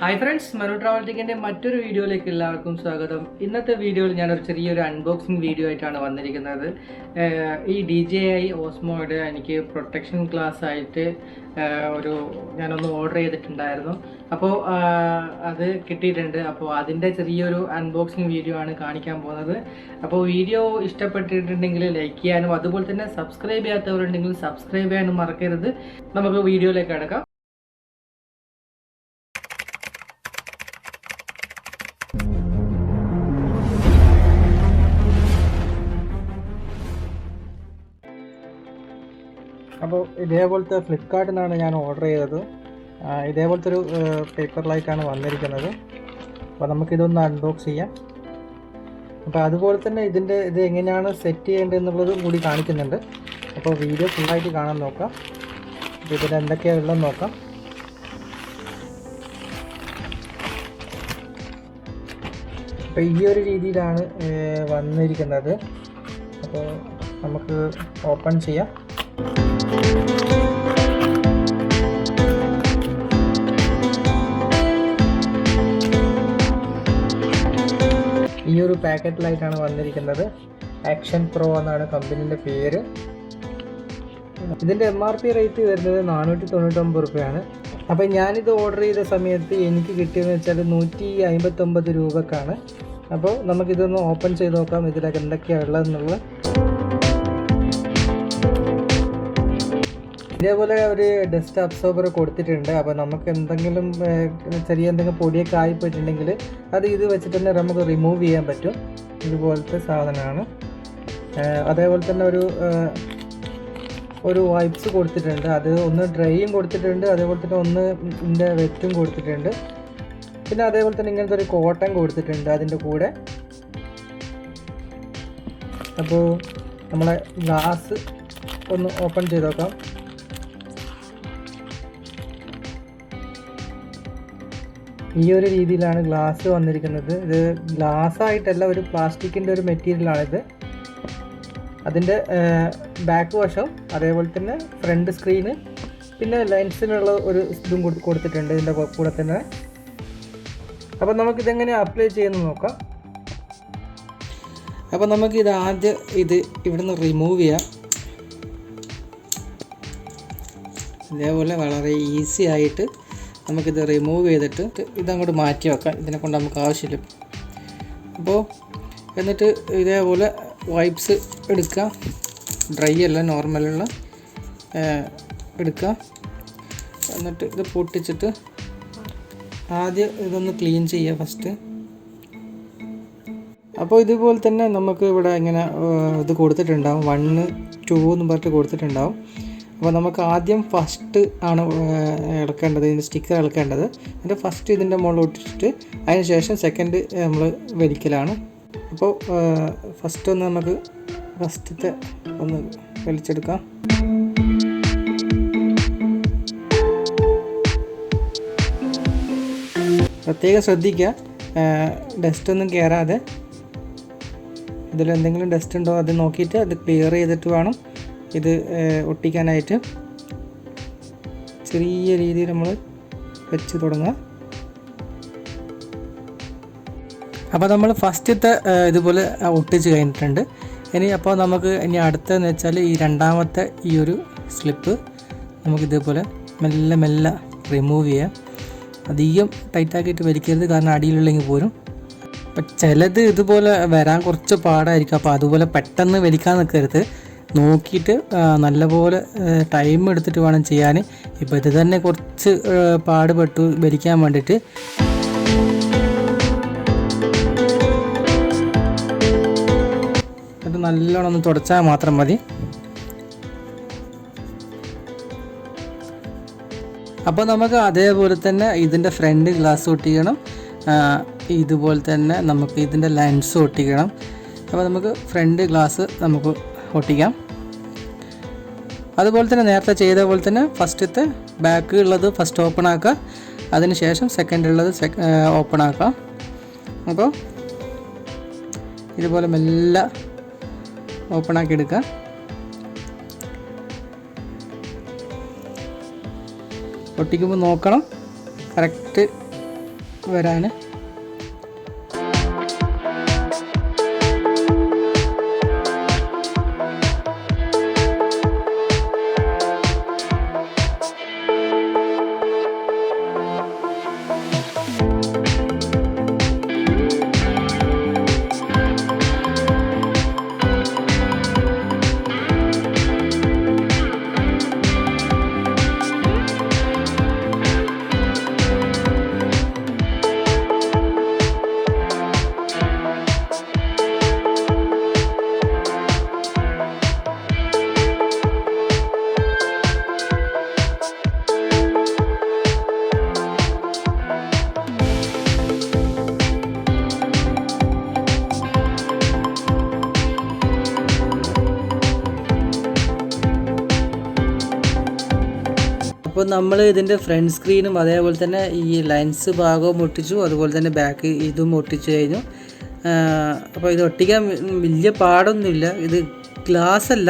Hi friends, Manu Travel മറ്റൊരു വീഡിയോയിലേക്ക് എല്ലാവർക്കും സ്വാഗതം. ഇന്നത്തെ വീഡിയോയിൽ ഞാനൊരു ചെറിയൊരു അൺബോക്സിംഗ് വീഡിയോ ആയിട്ടാണ് വന്നിരിക്കുന്നത്. ഈ DJI OSMOയുടെ എനിക്ക് പ്രൊട്ടക്ഷൻ ഗ്ലാസ് ആയിട്ട് ഞാനൊന്ന് ഓർഡർ ചെയ്തിട്ടുണ്ടായിരുന്നു. അപ്പോൾ അത് കിട്ടിയിട്ടുണ്ട്. അപ്പോൾ അതിൻ്റെ ചെറിയൊരു അൺബോക്സിംഗ് വീഡിയോ ആണ് കാണിക്കാൻ പോകുന്നത്. അപ്പോൾ വീഡിയോ ഇഷ്ടപ്പെട്ടിട്ടുണ്ടെങ്കിൽ ലൈക്ക് ചെയ്യാനും അതുപോലെ തന്നെ സബ്സ്ക്രൈബ് ചെയ്യാത്തവരുണ്ടെങ്കിൽ സബ്സ്ക്രൈബ് ചെയ്യാനും മറക്കരുത്. നമുക്ക് വീഡിയോയിലേക്ക് കടക്കാം. അപ്പോൾ ഇതേപോലത്തെ ഫ്ലിപ്കാർട്ടിൽ നിന്നാണ് ഞാൻ ഓർഡർ ചെയ്തത്. ഇതേപോലത്തെ ഒരു പേപ്പറിലായിട്ടാണ് വന്നിരിക്കുന്നത്. അപ്പോൾ നമുക്കിതൊന്ന് അൺബോക്സ് ചെയ്യാം. അപ്പോൾ അതുപോലെ തന്നെ ഇത് എങ്ങനെയാണ് സെറ്റ് ചെയ്യേണ്ടതെന്നുള്ളത് കൂടി കാണിക്കുന്നുണ്ട്. അപ്പോൾ വീഡിയോ ഫുള്ളായിട്ട് കാണാൻ നോക്കാം. അപ്പോൾ ഇതിൽ എന്തൊക്കെയാണ് ഉള്ളതെന്ന് നോക്കാം. അപ്പോൾ ഈ ഒരു രീതിയിലാണ് വന്നിരിക്കുന്നത്. അപ്പോൾ നമുക്ക് ഓപ്പൺ ചെയ്യാം. ഈ ഒരു പാക്കറ്റിലായിട്ടാണ് വന്നിരിക്കുന്നത്. ആക്ഷൻ പ്രോ എന്നാണ് കമ്പനീൻ്റെ പേര്. ഇതിൻ്റെ MRP റേറ്റ് വരുന്നത് 499 രൂപയാണ്. അപ്പോൾ ഞാനിത് ഓർഡർ ചെയ്ത സമയത്ത് എനിക്ക് കിട്ടിയതെന്ന് വെച്ചാൽ 159 രൂപക്കാണ്. അപ്പോൾ നമുക്കിതൊന്ന് ഓപ്പൺ ചെയ്ത് നോക്കാം, ഇതിലൊക്കെ എന്തൊക്കെയാണ് ഉള്ളതെന്നുള്ളത്. ഇതേപോലെ ഒരു ഡസ്റ്റ് അബ്സോർബർ കൊടുത്തിട്ടുണ്ട്. അപ്പോൾ നമുക്ക് എന്തെങ്കിലും പൊടിയൊക്കെ ആയിപ്പോയിട്ടുണ്ടെങ്കിൽ അത് ഇത് വെച്ചിട്ട് തന്നെ നമുക്ക് റിമൂവ് ചെയ്യാൻ പറ്റും. ഇതുപോലത്തെ സാധനമാണ്. അതേപോലെ തന്നെ ഒരു വൈപ്സ് കൊടുത്തിട്ടുണ്ട്. അത് ഒന്ന് ഡ്രൈയും കൊടുത്തിട്ടുണ്ട്, അതേപോലെ തന്നെ ഒന്ന് ഇതിൻ്റെ വെറ്റും കൊടുത്തിട്ടുണ്ട്. പിന്നെ അതേപോലെ തന്നെ ഇങ്ങനത്തെ ഒരു കോട്ടൺ കൊടുത്തിട്ടുണ്ട് അതിൻ്റെ കൂടെ. അപ്പോൾ നമ്മളെ ഗ്ലാസ് ഒന്ന് ഓപ്പൺ ചെയ്ത് നോക്കാം. ഈ ഒരു രീതിയിലാണ് ഗ്ലാസ് വന്നിരിക്കുന്നത്. ഇത് ഗ്ലാസ് ആയിട്ടല്ല, ഒരു പ്ലാസ്റ്റിക്കിൻ്റെ ഒരു മെറ്റീരിയലാണിത്. അതിൻ്റെ ബാക്ക് വശം, അതേപോലെ തന്നെ ഫ്രണ്ട് സ്ക്രീന്, പിന്നെ ലെൻസിനുള്ള ഒരു ഇതും കൊടുത്തിട്ടുണ്ട് ഇതിൻ്റെ കൂടെ തന്നെ. അപ്പോൾ നമുക്കിതെങ്ങനെ അപ്ലൈ ചെയ്യുന്നത് നോക്കാം. അപ്പോൾ നമുക്കിത് ആദ്യം ഇവിടുന്ന് റിമൂവ് ചെയ്യാം. ഇതേപോലെ വളരെ ഈസി ആയിട്ട് നമുക്കിത് റിമൂവ് ചെയ്തിട്ട് ഇതങ്ങോട്ട് മാറ്റി വെക്കാം. ഇതിനെ കൊണ്ട് നമുക്ക് ആവശ്യമില്ല. അപ്പോൾ എന്നിട്ട് ഇതേപോലെ വൈപ്സ് എടുക്കുക. ഡ്രൈ അല്ല, നോർമലുള്ള എടുക്കുക. എന്നിട്ട് ഇത് പൊട്ടിച്ചിട്ട് ആദ്യം ഇതൊന്ന് ക്ലീൻ ചെയ്യുക ഫസ്റ്റ്. അപ്പോൾ ഇതുപോലെ തന്നെ നമുക്ക് ഇവിടെ ഇങ്ങനെ ഇത് കൊടുത്തിട്ടുണ്ടാവും, 1, 2 എന്ന് പറഞ്ഞിട്ട് കൊടുത്തിട്ടുണ്ടാവും. അപ്പോൾ നമുക്ക് ആദ്യം ഫസ്റ്റ് ആണ് ഇളക്കേണ്ടത്, ഇതിൻ്റെ സ്റ്റിക്കർ ഇളക്കേണ്ടത്. എന്നിട്ട് ഫസ്റ്റ് ഇതിൻ്റെ മുകളിൽ ഒട്ടിച്ചിട്ട് അതിന് ശേഷം സെക്കൻഡ് നമ്മൾ വലിക്കലാണ്. അപ്പോൾ ഫസ്റ്റ് ഒന്ന് നമുക്ക് ഫസ്റ്റത്തെ ഒന്ന് വലിച്ചെടുക്കാം. പ്രത്യേകം ശ്രദ്ധിക്കുക, ഡസ്റ്റൊന്നും കയറാതെ. ഇതിലെന്തെങ്കിലും ഡസ്റ്റ് ഉണ്ടോ അത് നോക്കിയിട്ട് അത് ക്ലിയർ ചെയ്തിട്ട് വേണം ഇത് ഒട്ടിക്കാനായിട്ട്. ചെറിയ രീതിയിൽ നമ്മൾ വെച്ച് തുടങ്ങുക. അപ്പോൾ നമ്മൾ ഫസ്റ്റത്തെ ഇതുപോലെ ഒട്ടിച്ച് കഴിഞ്ഞിട്ടുണ്ട്. അപ്പോൾ നമുക്ക് അടുത്തതെന്ന് വെച്ചാൽ ഈ രണ്ടാമത്തെ ഈ ഒരു സ്ലിപ്പ് നമുക്കിതേപോലെ മെല്ലെ റിമൂവ് ചെയ്യാം. അധികം ടൈറ്റാക്കിയിട്ട് വലിക്കരുത്, കാരണം അടിയിലുള്ളെങ്കിൽ പോരും. അപ്പം ചിലത് ഇതുപോലെ വരാൻ കുറച്ച് പാടായിരിക്കും. അപ്പോൾ അതുപോലെ പെട്ടെന്ന് വലിക്കാൻ നിൽക്കരുത്, നോക്കിയിട്ട് നല്ലപോലെ ടൈം എടുത്തിട്ട് വേണം ചെയ്യാൻ. ഇപ്പോൾ ഇത് തന്നെ കുറച്ച് പാടുപെട്ടു വലിക്കാൻ വേണ്ടിയിട്ട്. അത് നല്ലോണം ഒന്ന് തുടച്ചാൽ മാത്രം മതി. അപ്പോൾ നമുക്ക് അതേപോലെ തന്നെ ഇതിൻ്റെ ഫ്രണ്ട് ഗ്ലാസ് ഒട്ടിക്കണം. ഇതുപോലെ തന്നെ നമുക്ക് ഇതിൻ്റെ ലെൻസ് ഒട്ടിക്കണം. അപ്പോൾ നമുക്ക് ഫ്രണ്ട് ഗ്ലാസ് നമുക്ക് ഒട്ടിക്കാം. അതുപോലെ തന്നെ നേരത്തെ ചെയ്ത പോലെ തന്നെ ഫസ്റ്റത്തെ ബാക്ക് ഉള്ളത് ഫസ്റ്റ് ഓപ്പൺ ആക്കുക, അതിന് ശേഷം സെക്കൻഡ് ഉള്ളത് ഓപ്പൺ ആക്കാം. അപ്പോൾ ഇതുപോലെ മെല്ലെ ഓപ്പൺ ആക്കി എടുക്കുക. ഒട്ടിക്കുമ്പോൾ നോക്കണം കറക്റ്റ് വരാൻ. അപ്പോൾ നമ്മൾ ഇതിൻ്റെ ഫ്രണ്ട് സ്ക്രീനും അതേപോലെ തന്നെ ഈ ലെൻസ് ഭാഗവും ഒട്ടിച്ചു, അതുപോലെ തന്നെ ബാക്ക് ഇതും ഒട്ടിച്ചു കഴിഞ്ഞു. അപ്പോൾ ഇത് ഒട്ടിക്കാൻ വലിയ പാടൊന്നുമില്ല. ഇത് ഗ്ലാസ് അല്ല,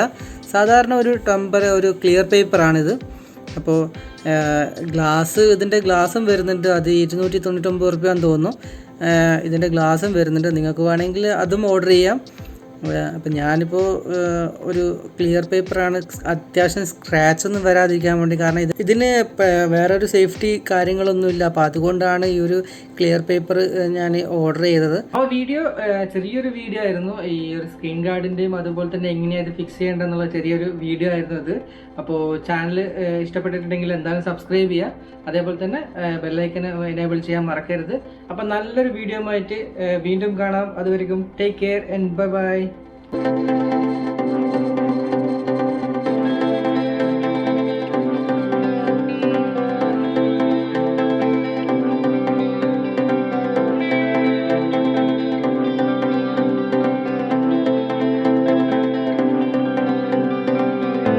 സാധാരണ ഒരു ക്ലിയർ പേപ്പറാണിത്. അപ്പോൾ ഇതിൻ്റെ ഗ്ലാസും വരുന്നുണ്ട്. അത് 299 രൂപയാണെന്ന് തോന്നുന്നു. ഇതിൻ്റെ ഗ്ലാസും വരുന്നുണ്ട്. നിങ്ങൾക്ക് വേണമെങ്കിൽ അതും ഓർഡർ ചെയ്യാം. അപ്പം ഞാനിപ്പോൾ ഒരു ക്ലിയർ പേപ്പറാണ്, അത്യാവശ്യം സ്ക്രാച്ചൊന്നും വരാതിരിക്കാൻ വേണ്ടി. കാരണം ഇതിന് വേറൊരു സേഫ്റ്റി കാര്യങ്ങളൊന്നുമില്ല. അപ്പോൾ അതുകൊണ്ടാണ് ഈ ഒരു ക്ലിയർ പേപ്പർ ഞാൻ ഓർഡർ ചെയ്തത്. ആ ചെറിയൊരു വീഡിയോ ആയിരുന്നു. ഈ ഒരു സ്ക്രീൻ ഗാർഡിൻ്റെയും അതുപോലെ തന്നെ എങ്ങനെയാണ് ഇത് ഫിക്സ് ചെയ്യേണ്ടതെന്നുള്ള ചെറിയൊരു വീഡിയോ ആയിരുന്നു അത്. അപ്പോൾ ചാനൽ ഇഷ്ടപ്പെട്ടിട്ടുണ്ടെങ്കിൽ എന്തായാലും സബ്സ്ക്രൈബ് ചെയ്യുക. അതേപോലെ തന്നെ ബെല്ലൈക്കൻ എനേബിൾ ചെയ്യാൻ മറക്കരുത്. അപ്പം നല്ലൊരു വീഡിയോ ആയിട്ട് വീണ്ടും കാണാം. അതുവരെയും take care and bye bye.